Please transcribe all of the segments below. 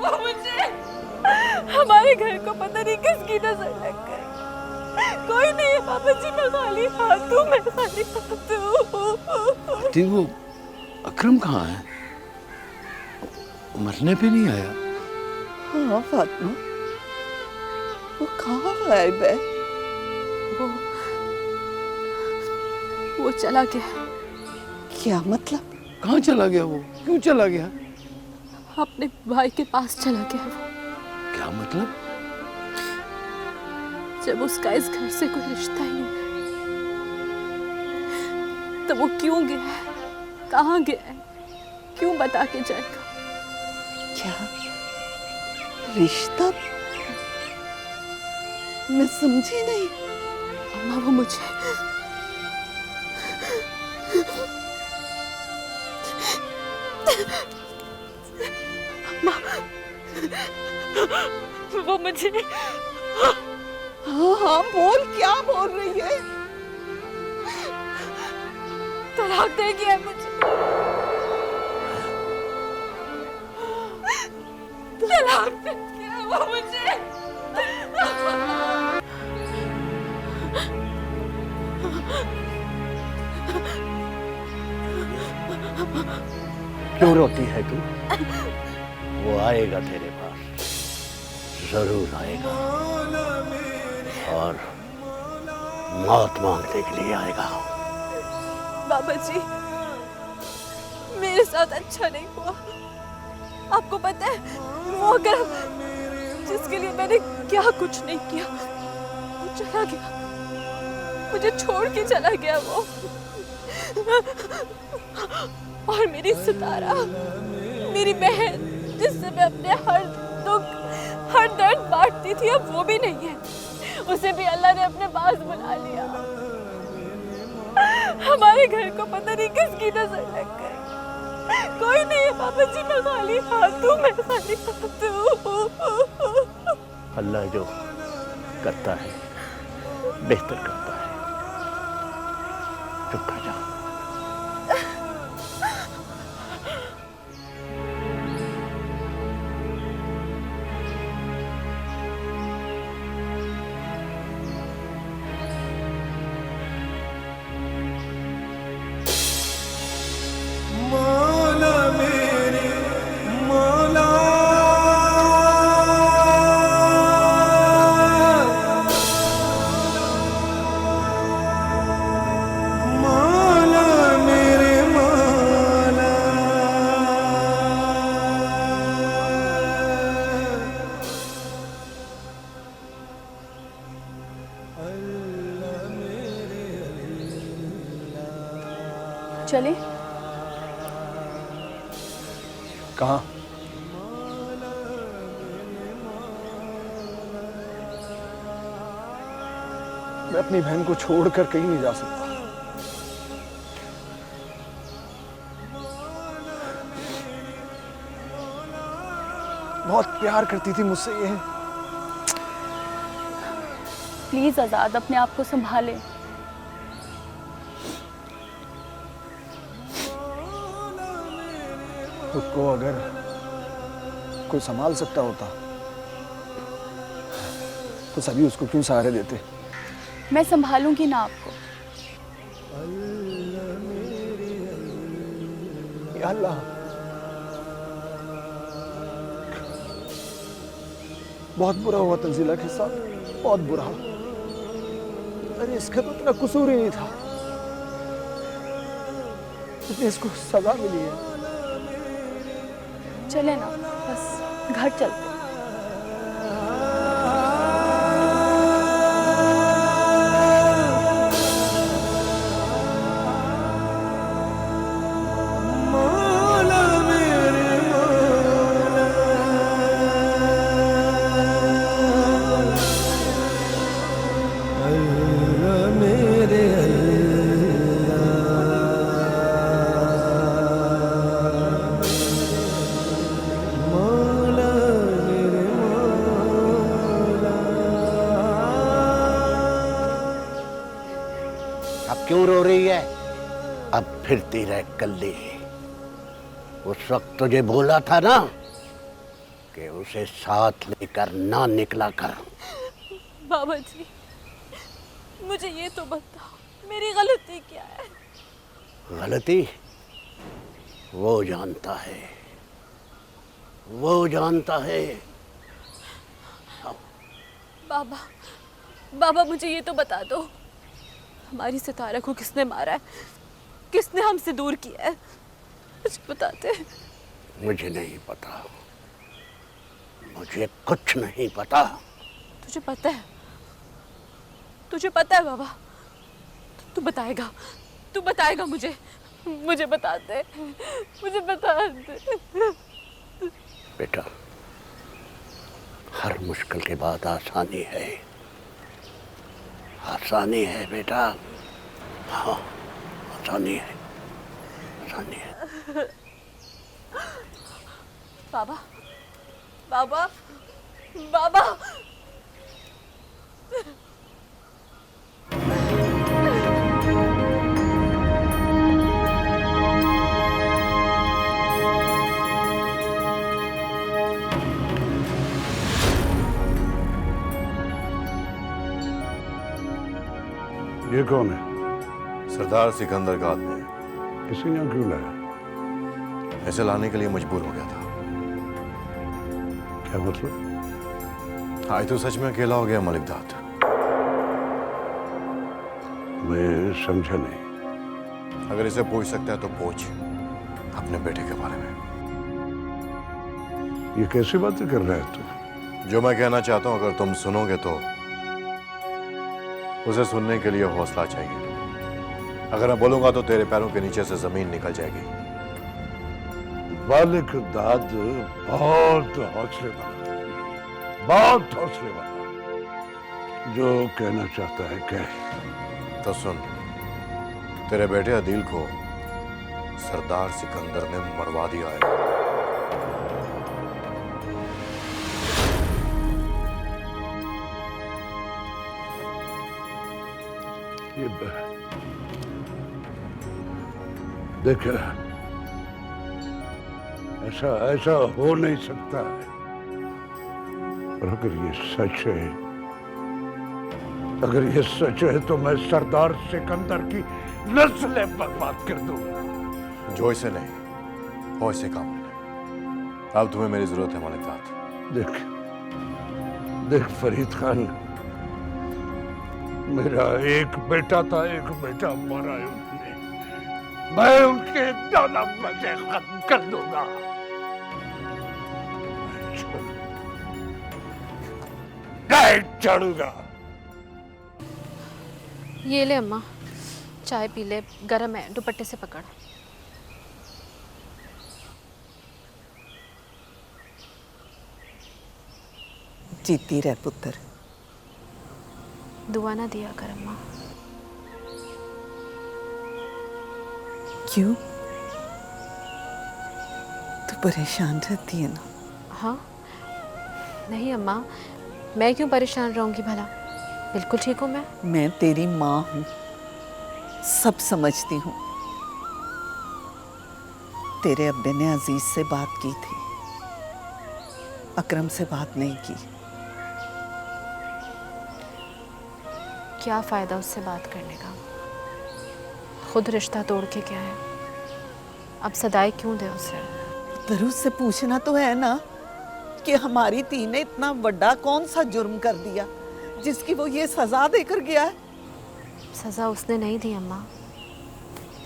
वो मुझे? हमारे घर को पता नहीं किसकी नजर लग गई। कोई नहीं है पापा जी, मैं खाली हाथ हूँ, मैं खाली हाथ हूँ। ठीक, वो अकरम कहाँ है? मरने पे नहीं आया? हाँ फातिमा, वो कहाँ गायब है? वो चला गया। क्या मतलब? कहाँ चला गया वो? क्यों चला गया? अपने भाई के पास चला गया वो। क्या मतलब? जब उसका इस घर से कोई रिश्ता ही नहीं तो वो क्यों गया है, कहाँ गया है, क्यों बता के जाएगा? क्या रिश्ता? मैं समझी नहीं। अम्मा वो मुझे अम्मा वो मुझे हाँ हाँ बोल, क्या बोल रही है? तलाक दे गया है मुझे। तलाक दे गया है वो मुझे। क्यों रोती है तू? वो आएगा तेरे पास, जरूर आएगा, और मौत मांगने के लिए आएगा। बाबा जी, मेरे साथ अच्छा नहीं हुआ। आपको पता है वो अगर जिसके लिए मैंने क्या कुछ नहीं किया, वो चला गया, मुझे छोड़ के चला गया वो। और मेरी सितारा, मेरी बहन, जिससे मैं अपने हर दुख हर दर्द बांटती थी, अब वो भी नहीं है। उसे भी अल्लाह ने अपने पास बुला लिया। हमारे घर को पता नहीं किसकी नजर लग गई। कोई नहीं है पापा जी, मैं खाली हाथ हूँ, मैं खाली हाथ हूँ। अल्लाह जो करता है बेहतर करता है। चुप कर जा। चले? कहाँ? मैं अपनी बहन को छोड़कर कहीं नहीं जा सकता। बहुत प्यार करती थी मुझसे ये। प्लीज आजाद, अपने आप को संभाले। खुद को अगर कोई संभाल सकता होता तो सभी उसको क्यों सहारे देते? मैं संभालूंगी ना आपको। या अल्लाह, बहुत बुरा हुआ तंजीला के साथ, बहुत बुरा। अरे इसका तो इतना कसूर ही नहीं था, इतनी इसको सजा मिली है। चले ना, बस घर चलते। क्यों रो रही है? अब फिरती रह कल्ली। उस वक्त तुझे बोला था ना कि उसे साथ लेकर ना निकला कर। बाबा जी, मुझे ये तो बताओ, मेरी गलती क्या है? गलती वो जानता है, वो जानता है। बाबा, बाबा मुझे ये तो बता दो, हमारी सितारा को किसने मारा है? किसने हमसे दूर किया है? मुझे बताते। मुझे नहीं पता, मुझे कुछ नहीं पता। तुझे पता है? तुझे पता है बाबा? तू बताएगा, तू बताएगा मुझे। मुझे बता दे, मुझे बता दे। बेटा, हर मुश्किल के बाद आसानी है, आसानी है बेटा। हाँ, आसानी है, आसानी है। बाबा, बाबा, बाबा। ये कौन है? सरदार सिकंदर का आदमी है। किसी ने क्यों लाया? ऐसे लाने के लिए मजबूर हो गया था। क्या मतलब? आज तो सच में अकेला हो गया मलिक दाद। मैं समझा नहीं। अगर इसे पूछ सकता है तो पूछ अपने बेटे के बारे में। ये कैसी बातें कर रहा है तू? जो मैं कहना चाहता हूं अगर तुम सुनोगे तो उसे सुनने के लिए हौसला चाहिए। अगर मैं बोलूंगा तो तेरे पैरों के नीचे से जमीन निकल जाएगी। मालिक दाद बहुत हौसले वाला, बहुत हौसले वाला। जो कहना चाहता है कह। तो सुन, तेरे बेटे अदील को सरदार सिकंदर ने मरवा दिया है। ये देख, ऐसा हो नहीं सकता है। और अगर ये सच है, अगर ये सच है तो मैं सरदार सिकंदर की नस्लें बर्बाद कर दूंगा। जो इसे नहीं हो इसे काम लेना। अब तुम्हें मेरी जरूरत है मलिक दाद। देख देख फरीद खान, मेरा एक बेटा था, एक बेटा मारा है उन्होंने। मैं उनके दादा मजे खत्म कर दूंगा। चढ़ूंगा। ये ले अम्मा, चाय पी ले, गरम है, दुपट्टे से पकड़। जीती रह पुत्र। दुआ ना दिया कर अम्मा। क्यों? तू परेशान रहती है ना? हाँ, नहीं अम्मा, मैं क्यों परेशान रहूंगी भला? बिल्कुल ठीक हूँ मैं। मैं तेरी माँ हूँ, सब समझती हूँ। तेरे अब्बे ने अजीज से बात की थी, अकरम से बात नहीं की। क्या फायदा उससे बात करने का? खुद रिश्ता तोड़ के क्या है? अब सदाई क्यों दे उसे? दरूज से पूछना तो है ना कि हमारी धी ने इतना बड़ा कौन सा जुर्म कर दिया जिसकी वो ये सजा देकर गया है? सजा उसने नहीं दी अम्मा,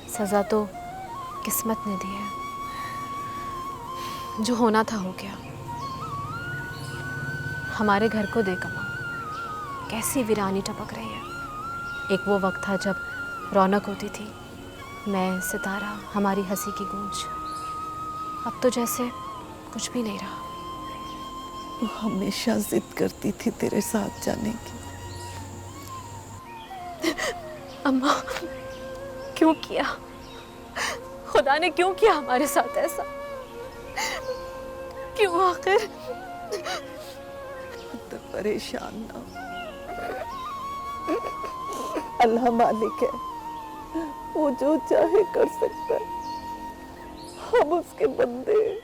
सजा तो किस्मत ने दी है। जो होना था हो गया। हमारे घर को देख अम्मा, कैसी वीरानी टपक रही है। एक वो वक्त था जब रौनक होती थी, मैं, सितारा, हमारी हंसी की गूंज। अब तो जैसे कुछ भी नहीं रहा। वो हमेशा जिद करती थी तेरे साथ जाने की। अम्मा, क्यों किया? खुदा ने क्यों किया हमारे साथ ऐसा? क्यों आखिर? तो परेशान ना हो। अल्लाह मालिक है, वो जो चाहे कर सकता है। हम उसके बंदे हैं।